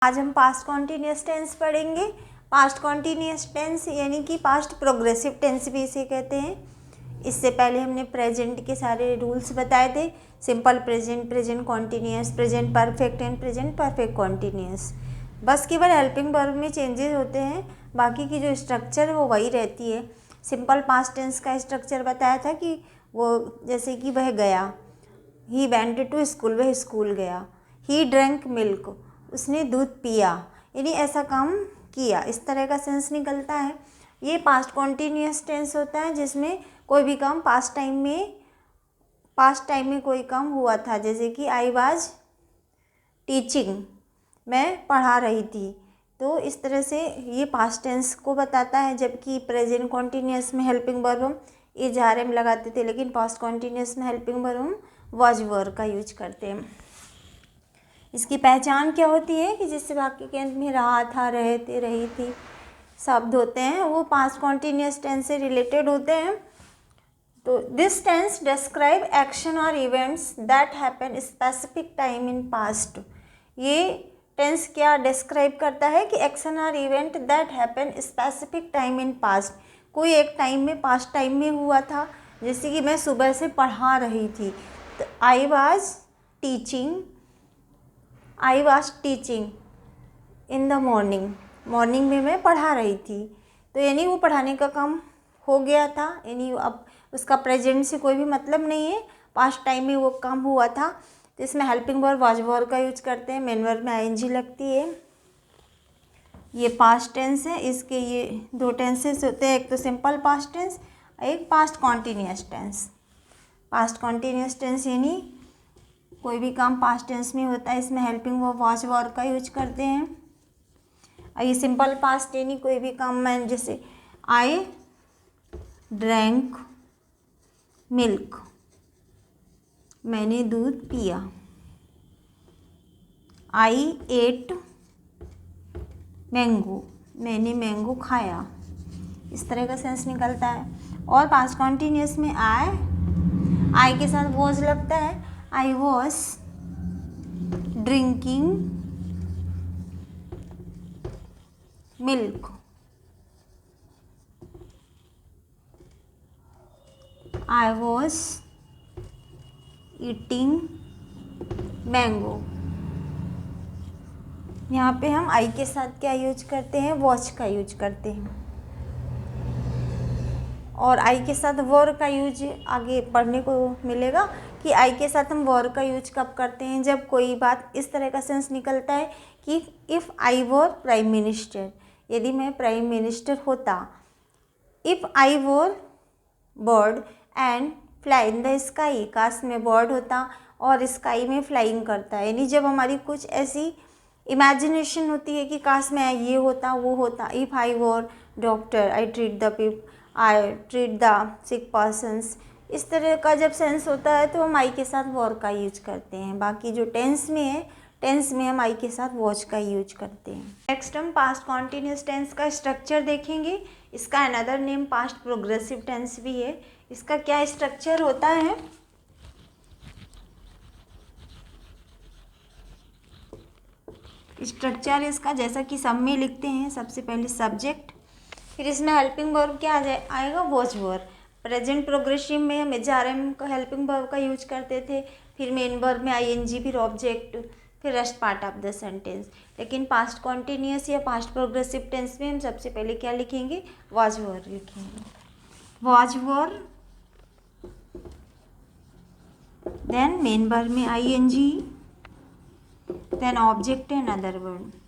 आज हम past continuous tense पढ़ेंगे। पास्ट कॉन्टिन्यूस टेंस यानी कि पास्ट प्रोग्रेसिव टेंस भी इसे कहते हैं। इससे पहले हमने प्रेजेंट के सारे रूल्स बताए थे, simple present, present continuous, present perfect and present perfect continuous. बस केवल हेल्पिंग वर्ब में चेंजेस होते हैं, बाकी की जो स्ट्रक्चर है वो वही रहती है। सिंपल पास्ट टेंस का स्ट्रक्चर बताया था कि वो जैसे कि वह गया, ही वेंट टू स्कूल, वह स्कूल गया। ही ड्रैंक मिल्क, उसने दूध पिया, यानी ऐसा काम किया, इस तरह का सेंस निकलता है। ये पास्ट कॉन्टिन्यूस टेंस होता है जिसमें कोई भी काम पास्ट टाइम में कोई काम हुआ था, जैसे कि आई वाज टीचिंग, मैं पढ़ा रही थी। तो इस तरह से ये पास्ट टेंस को बताता है। जबकि प्रेजेंट कॉन्टिन्यूस में हेल्पिंग वर्ब हम इज आर एम लगाते थे, लेकिन पास्ट कॉन्टिन्यूस में हेल्पिंग वर्ब हम वाज वर का यूज करते हैं। इसकी पहचान क्या होती है कि जिससे वाक्य के अंत में रहा था, रहे थे, रही थी शब्द होते हैं, वो पास्ट कॉन्टिन्यूस टेंस से रिलेटेड होते हैं। तो दिस टेंस डिस्क्राइब एक्शन और events that happen specific time in past. ये टेंस क्या डिस्क्राइब करता है कि एक्शन और event that happen specific time in past, कोई एक टाइम में, पास्ट टाइम में हुआ था। जैसे कि मैं सुबह से पढ़ा रही थी, तो I was teaching in the morning में मैं पढ़ा रही थी। तो यानी वो पढ़ाने का काम हो गया था, यानी अब उसका प्रेजेंट से कोई भी मतलब नहीं है, पास्ट टाइम में वो काम हुआ था। तो इसमें हेल्पिंग वर्ब वाज वर का यूज करते हैं, मेन वर्ब में आईएनजी लगती है। ये पास्ट टेंस है, इसके ये दो टेंसेस होते हैं, एक तो सिंपल पास्ट टेंस, एक past continuous tense. Past continuous tense यानी कोई भी काम पास्ट टेंस में होता है, इसमें हेल्पिंग वर्ब वाज वर का यूज करते हैं। और ये सिंपल पास्ट यानी कोई भी काम, मैं जैसे आई ड्रैंक मिल्क, मैंने दूध पिया। आई एट मैंगो, मैंने मैंगो खाया। इस तरह का सेंस निकलता है। और पास्ट कॉन्टिन्यूस में आई के साथ वॉज लगता है, I was drinking milk, I was eating mango. यहाँ पे हम आई के साथ क्या यूज करते हैं, वॉच का यूज करते हैं। और आई के साथ वर का यूज आगे पढ़ने को मिलेगा कि आई के साथ हम वर का यूज कब करते हैं, जब कोई बात इस तरह का सेंस निकलता है कि if I were prime minister, यदि मैं प्राइम मिनिस्टर होता। If I were bird and fly in the sky, काश में बर्ड होता और स्काई में फ्लाइंग करता, यानी जब हमारी कुछ ऐसी इमेजिनेशन होती है कि काश मैं ये होता, वो होता। If I were doctor I treat the sick persons, इस तरह का जब सेंस होता है तो हम आई के साथ वर का यूज करते हैं। बाकी जो टेंस में है, टेंस में हम आई के साथ वॉच का यूज करते हैं। नेक्स्ट हम पास्ट कॉन्टिन्यूस टेंस का स्ट्रक्चर देखेंगे। इसका another name past progressive tense भी है। इसका क्या स्ट्रक्चर होता है, स्ट्रक्चर इसका जैसा कि सब में लिखते हैं, सबसे पहले सब्जेक्ट, फिर इसमें हेल्पिंग वर्ब क्या आएगा, वॉज वर। प्रेजेंट प्रोग्रेसिव में हम एचआरएम का हेल्पिंग वर्ब का यूज करते थे, फिर मेन वर्ब में आईएनजी, फिर ऑब्जेक्ट, फिर rest part of the sentence. लेकिन पास्ट कॉन्टिन्यूस या पास्ट प्रोग्रेसिव टेंस में हम सबसे पहले क्या लिखेंगे, वॉज वर लिखेंगे। Was were, then main verb में ING, then object and other word.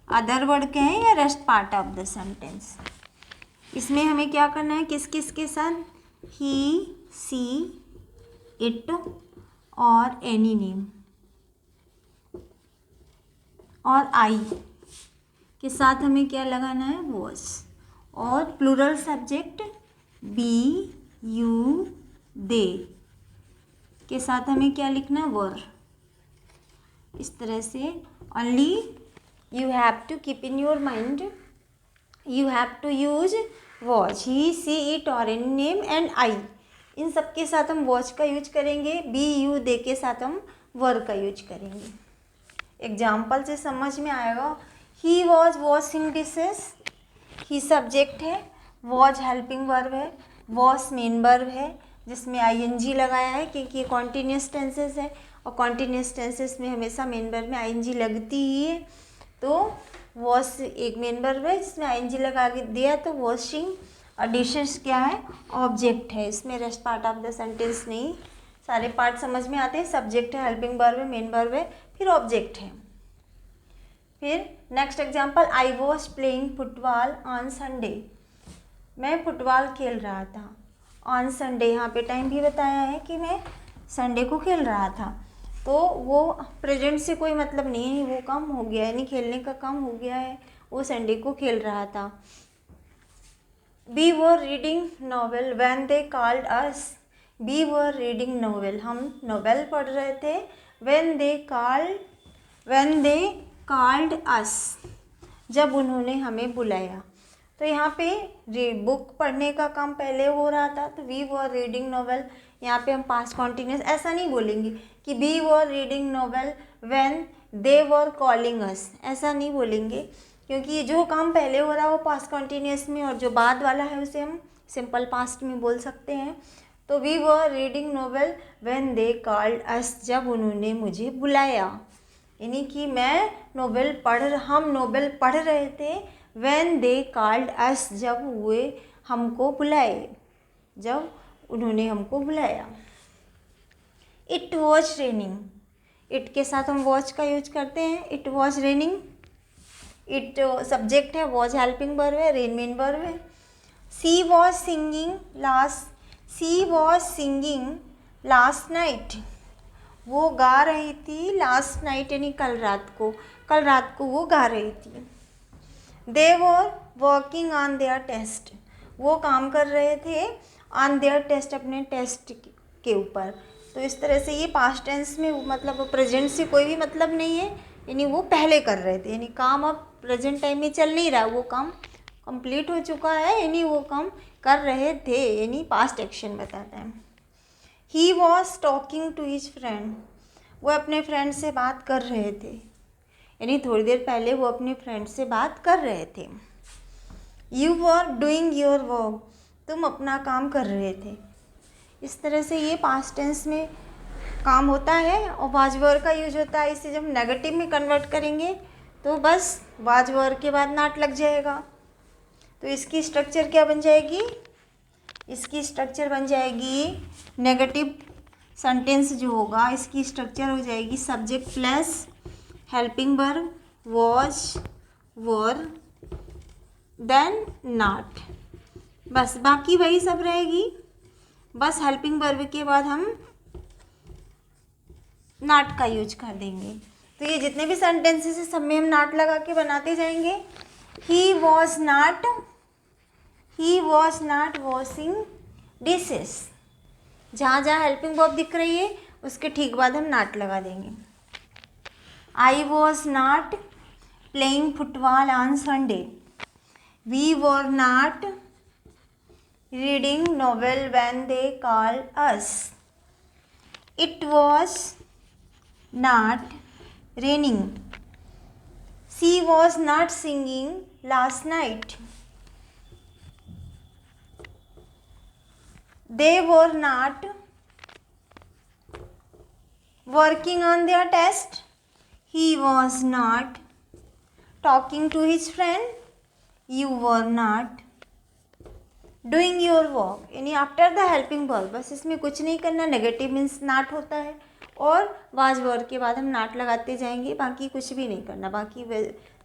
Other word क्या है, या rest part of the sentence. इसमें हमें क्या करना है, किस किस के साथ, ही, सी, इट और एनी नेम, और आई के साथ हमें क्या लगाना है, वॉज। और प्लूरल सब्जेक्ट बी, यू, दे के साथ हमें क्या लिखना है, वर। इस तरह से only you have to keep in your mind, you have to use watch, he, she, it और any name and I, इन सब के साथ हम watch का यूज करेंगे। बी, यू, दे के साथ हम वर का यूज करेंगे। एग्जाम्पल से समझ में आएगा। ही was washing dishes, he subject है, वॉज हेल्पिंग वर्ब है, वॉश मेन वर्ब है जिसमें आईएनजी लगाया है क्योंकि ये कॉन्टीन्यूस टेंसेस है और कॉन्टीन्यूस टेंसेस में हमेशा मेन वर्ब में आईएनजी लगती ही है। तो वॉश एक मेन वर्ब है जिसमें आईएनजी लगा दिया, तो वॉशिंग और डिशेस क्या है, ऑब्जेक्ट है। इसमें rest part of the sentence नहीं, सारे पार्ट समझ में आते हैं। सब्जेक्ट है, हेल्पिंग वर्ब है, मेन वर्ब है, फिर ऑब्जेक्ट है। फिर next example, I was playing football on Sunday, मैं फुटबॉल खेल रहा था। ऑन संडे यहाँ पे टाइम भी बताया है कि मैं संडे को खेल रहा था, तो वो प्रेजेंट से कोई मतलब नहीं है, वो काम हो गया है, यानी खेलने का काम हो गया है, वो संडे को खेल रहा था। We were reading novel when they called us, we were reading novel, हम नॉवेल पढ़ रहे थे। व्हेन दे कॉल्ड अस, जब उन्होंने हमें बुलाया। तो यहाँ पे बुक पढ़ने का काम पहले हो रहा था, तो वी वर रीडिंग नॉवेल, यहाँ पे हम पास्ट कॉन्टिन्यूस ऐसा नहीं बोलेंगे कि we were reading novel when they were calling us, ऐसा नहीं बोलेंगे क्योंकि जो काम पहले हो रहा है वो पास्ट कॉन्टिन्यूस में, और जो बाद वाला है उसे हम सिंपल पास्ट में बोल सकते हैं। तो we were reading novel when they called us, जब उन्होंने मुझे बुलाया, यानी कि हम नोवेल पढ़ रहे थे। व्हेन दे कॉल्ड अस, जब उन्होंने हमको बुलाया। इट वॉज रेनिंग, इट के साथ हम वॉच का यूज करते हैं। It was raining, it subject है, वॉज हेल्पिंग वर्ब है, रेन मेन वर्ब है। She was singing last night, वो गा रही थी लास्ट नाइट यानी कल रात को वो गा रही थी। They were working on their test, वो काम कर रहे थे ऑन देयर टेस्ट, अपने टेस्ट के ऊपर। तो इस तरह से ये पास्ट टेंस में मतलब प्रेजेंट से कोई भी मतलब नहीं है, यानी वो पहले कर रहे थे, यानी काम अब प्रेजेंट टाइम में चल नहीं रहा, वो काम कंप्लीट हो चुका है, यानी वो काम कर रहे थे, यानी पास्ट एक्शन बताता है। He was talking to his friend, वो अपने फ्रेंड से बात कर रहे थे, यानी थोड़ी देर पहले वो अपने फ्रेंड से बात कर रहे थे। You were doing your work, तुम अपना काम कर रहे थे। इस तरह से ये पास्ट टेंस में काम होता है और वाज वर का यूज होता है। इसे जब नेगेटिव में कन्वर्ट करेंगे तो बस वाज वर के बाद नॉट लग जाएगा। तो इसकी स्ट्रक्चर क्या बन जाएगी, इसकी स्ट्रक्चर बन जाएगी नेगेटिव सेंटेंस जो होगा, इसकी स्ट्रक्चर हो जाएगी subject plus helping verb was were then not, बस बाकी वही सब रहेगी, बस हेल्पिंग वर्ब के बाद हम नॉट का यूज कर देंगे। तो ये जितने भी सेंटेंसेस है सब में हम नॉट लगा के बनाते जाएंगे। ही वॉज नॉट वॉशिंग डिशेस, जहाँ जहाँ हेल्पिंग वर्ब दिख रही है उसके ठीक बाद हम नॉट लगा देंगे। I was not playing football on Sunday, we were not reading novel when they called us, it was not raining, she was not singing last night, they were not working on their test, he was not talking to his friend, you were not doing your work, यानी after the helping verb, बस इसमें कुछ नहीं करना, negative means not होता है और was verb के बाद हम नॉट लगाते जाएंगे, बाकी कुछ भी नहीं करना, बाकी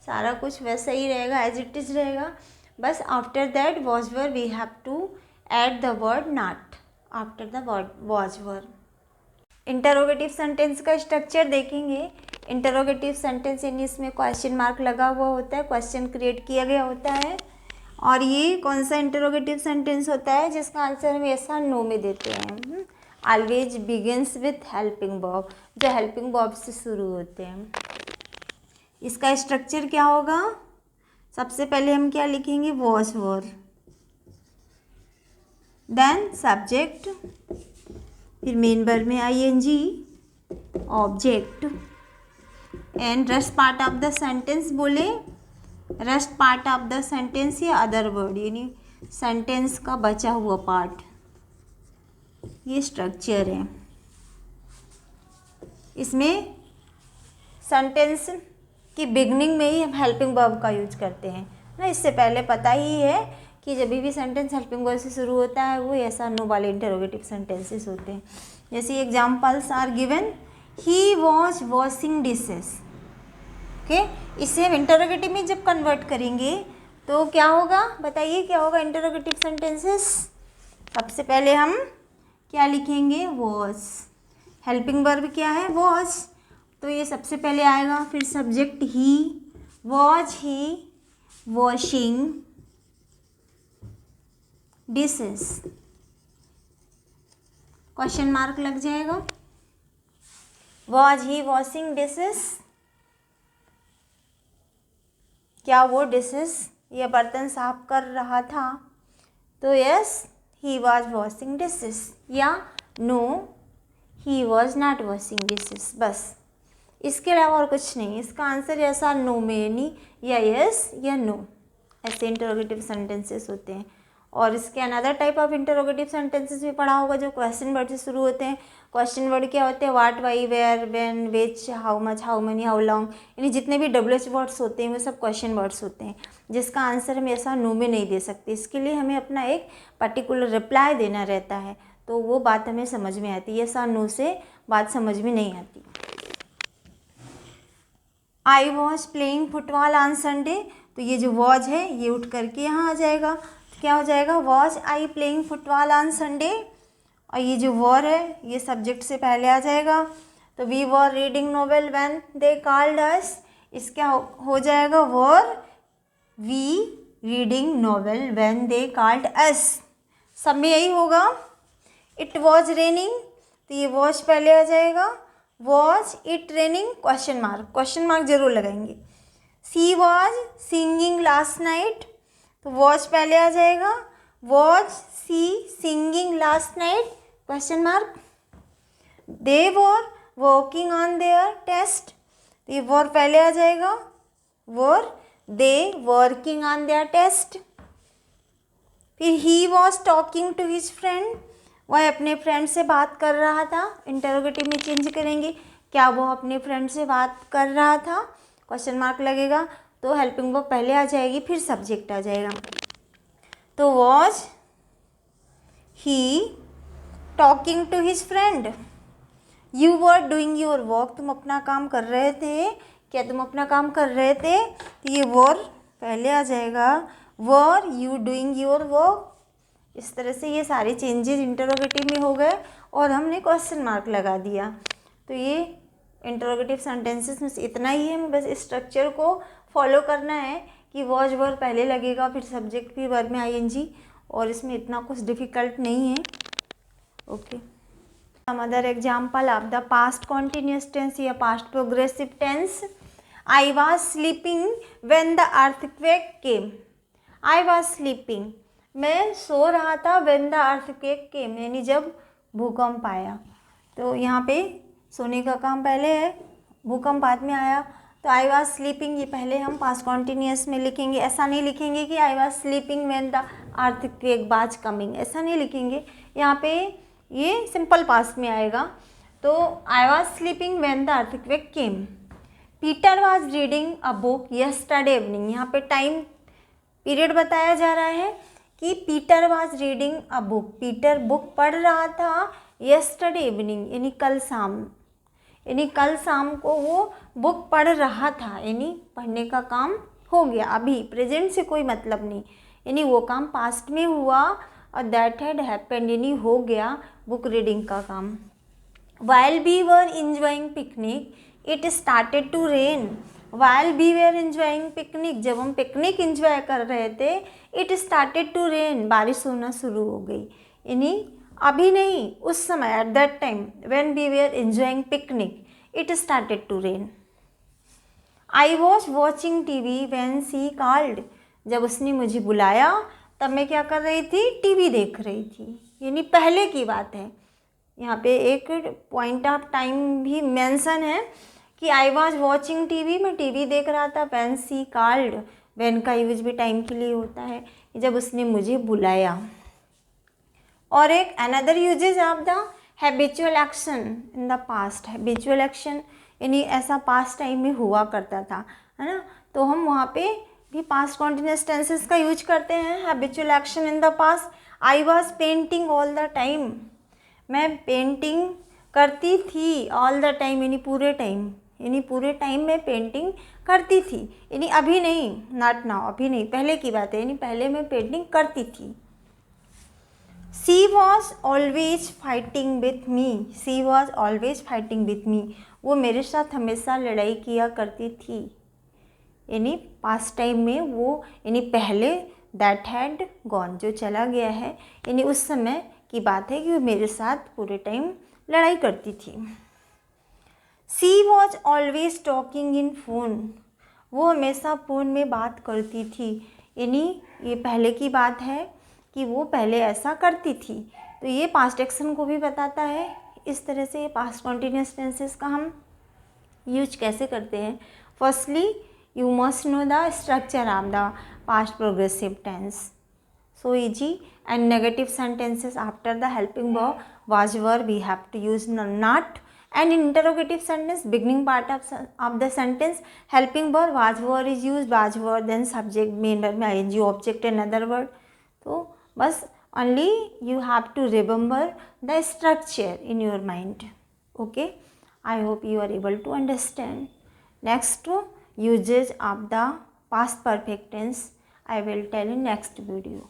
सारा कुछ वैसा ही रहेगा, एज इट इज़ रहेगा। बस after that was verb we have to add the word not after the word was verb। Interrogative sentence का स्ट्रक्चर देखेंगे। इंटरोगेटिव सेंटेंस यानी इसमें क्वेश्चन मार्क लगा हुआ होता है, क्वेश्चन क्रिएट किया गया होता है। और ये कौन सा इंटरोगेटिव सेंटेंस होता है जिसका आंसर हम ऐसा नो में देते हैं। Always begins with helping verb, जो हेल्पिंग वर्ब से शुरू होते हैं। इसका स्ट्रक्चर क्या होगा, सबसे पहले हम क्या लिखेंगे, वॉज वर्ब, देन सब्जेक्ट, फिर मेन वर्ब में ING, object, and rest part of the sentence बोले, rest part of the sentence या अदर वर्ड, यानी सेंटेंस का बचा हुआ पार्ट, ये स्ट्रक्चर है। इसमें सेंटेंस की बिगनिंग में ही हम हेल्पिंग वर्ब का यूज करते हैं ना। इससे पहले पता ही है कि जब भी सेंटेंस हेल्पिंग वर्ब से शुरू होता है वो ऐसा नो वाले इंटरोगेटिव सेंटेंसेस होते हैं। जैसे examples are given, he was washing dishes. Okay, इसे हम इंटरोगेटिव में जब कन्वर्ट करेंगे तो क्या होगा, बताइए क्या होगा इंटरोगेटिव सेंटेंसेस। सबसे पहले हम क्या लिखेंगे, वॉज। हेल्पिंग वर्ब क्या है, वॉज, तो ये सबसे पहले आएगा। फिर subject he, was he washing dishes, question mark लग जाएगा। वॉज ही वॉशिंग डिशेस, क्या वो डिशेस या बर्तन साफ कर रहा था, तो yes he was washing dishes, या no he was not washing dishes. बस इसके अलावा और कुछ नहीं। इसका आंसर ऐसा नो में, यानी या यस या नो, ऐसे इंटरोगेटिव सेंटेंसेस होते हैं। और इसके another type of interrogative sentences भी पढ़ा होगा जो क्वेश्चन वर्ड से शुरू होते हैं। क्वेश्चन वर्ड क्या होते हैं, what, why, where, when, which, how much, how many, how long, यानी जितने भी WH वर्ड्स होते हैं वो सब क्वेश्चन वर्ड्स होते हैं, जिसका आंसर हम ऐसा नो में नहीं दे सकते। इसके लिए हमें अपना एक पर्टिकुलर रिप्लाई देना रहता है, तो वो बात हमें समझ में आती है। ऐसा नो से बात समझ में नहीं आती। I was playing football on Sunday, तो ये जो वॉज है ये उठ करके यहाँ आ जाएगा, क्या हो जाएगा, was I playing football on Sunday. और ये जो वॉर है ये सब्जेक्ट से पहले आ जाएगा, तो we were reading novel when they called us, इसका हो जाएगा were we reading novel when they called us, सब में यही होगा। इट वॉज रेनिंग, तो ये वॉज पहले आ जाएगा, was it raining, question mark जरूर लगाएंगे। She was singing last night, तो वॉज पहले आ जाएगा, was she singing last night, question mark. They were working on their test, तो ये वॉर पहले आ जाएगा, were they working on their test. फिर he was talking to his friend, वह अपने फ्रेंड से बात कर रहा था, इंटरोगेटिव में चेंज करेंगे, क्या वो अपने फ्रेंड से बात कर रहा था, क्वेश्चन मार्क लगेगा, तो हेल्पिंग वर्ब पहले आ जाएगी, फिर सब्जेक्ट आ जाएगा। तो was he talking to his friend, you were doing your work, तुम अपना काम कर रहे थे, क्या तुम अपना काम कर रहे थे, तो ये वर पहले आ जाएगा, were you doing your work. इस तरह से ये सारे चेंजेस इंटरोगेटिव में हो गए और हमने क्वेश्चन मार्क लगा दिया। तो ये इंटरोगेटिव सेंटेंसेस में से इतना ही है, हमें बस स्ट्रक्चर को फॉलो करना है कि वॉज वर पहले लगेगा, फिर सब्जेक्ट, फिर वर्ब में ING, और इसमें इतना कुछ डिफ़िकल्ट नहीं है। Okay, some other example of the past continuous tense या past progressive tense. I was sleeping when the earthquake came, I was sleeping, मैं सो रहा था, व्हेन द अर्थक्वेक केम, यानी जब भूकंप आया। तो यहाँ पे सोने का काम पहले है, भूकंप बाद में आया, तो आई वॉज स्लीपिंग ये पहले हम पास्ट कॉन्टिन्यूस में लिखेंगे। ऐसा नहीं लिखेंगे कि आई was sleeping when the earthquake was coming, ऐसा नहीं लिखेंगे। यहाँ पे ये सिंपल पास्ट में आएगा। तो आई was sleeping when the earthquake came. Peter was reading a book yesterday evening, यहाँ पे टाइम पीरियड बताया जा रहा है कि Peter was reading a book, Peter book पढ़ रहा था यस्टरडे इवनिंग, यानी कल शाम, यानी कल शाम को वो बुक पढ़ रहा था, यानी पढ़ने का काम हो गया, अभी प्रेजेंट से कोई मतलब नहीं, यानी वो काम पास्ट में हुआ और दैट हैड हैपेंड, यानी हो गया बुक रीडिंग का काम। While we were enjoying picnic it started to rain, while we were enjoying picnic, जब हम पिकनिक इंजॉय कर रहे थे, इट स्टार्टेड टू रेन, बारिश होना शुरू हो गई, यानी अभी नहीं, उस समय, at that time when we were enjoying picnic it started to rain. I was watching TV when she called, जब उसने मुझे बुलाया तब मैं क्या कर रही थी, TV देख रही थी, यानी पहले की बात है। यहाँ पे एक पॉइंट ऑफ टाइम भी मेंशन है कि आई वॉज वॉचिंग टीवी, मैं टीवी देख रहा था। व्हेन शी कॉल्ड, व्हेन का यूज भी टाइम के लिए होता है, जब उसने मुझे बुलाया। और एक another usages of the habitual action in the past. Habitual action यानी ऐसा पास्ट टाइम में हुआ करता था, है ना, तो हम वहाँ पे भी पास्ट कॉन्टिन्यूस टेंसेस का यूज करते हैं। Habitual action in the past, I was painting all the time, मैं पेंटिंग करती थी। ऑल द टाइम यानी पूरे टाइम, यानी पूरे टाइम में पेंटिंग करती थी, यानी अभी नहीं, नॉट नाउ, अभी नहीं, पहले की बात है, यानी पहले मैं पेंटिंग करती थी। She was always fighting with me, she was always fighting with me, वो मेरे साथ हमेशा लड़ाई किया करती थी, यानी पास्ट टाइम में वो, यानी पहले दैट हैड गॉन, जो चला गया है, यानी उस समय की बात है कि वो मेरे साथ पूरे टाइम लड़ाई करती थी। She was always talking in phone, वो हमेशा फ़ोन में बात करती थी, यानी ये पहले की बात है कि वो पहले ऐसा करती थी, तो ये पास्ट एक्शन को भी बताता है। इस तरह से पास्ट कॉन्टिन्यूस टेंसेस का हम यूज कैसे करते हैं। Firstly you must know the structure of the past progressive tense, so easy, and negative sentences after the helping verb was verb we have to use not, and in interrogative sentence beginning part of the sentence helping verb was verb is used, was verb, then subject, main verb, ing, object, another word. तो बस only you have to remember the structure in your mind. Okay, I hope you are able to understand. Next uses of the past perfect tense I will tell in next video.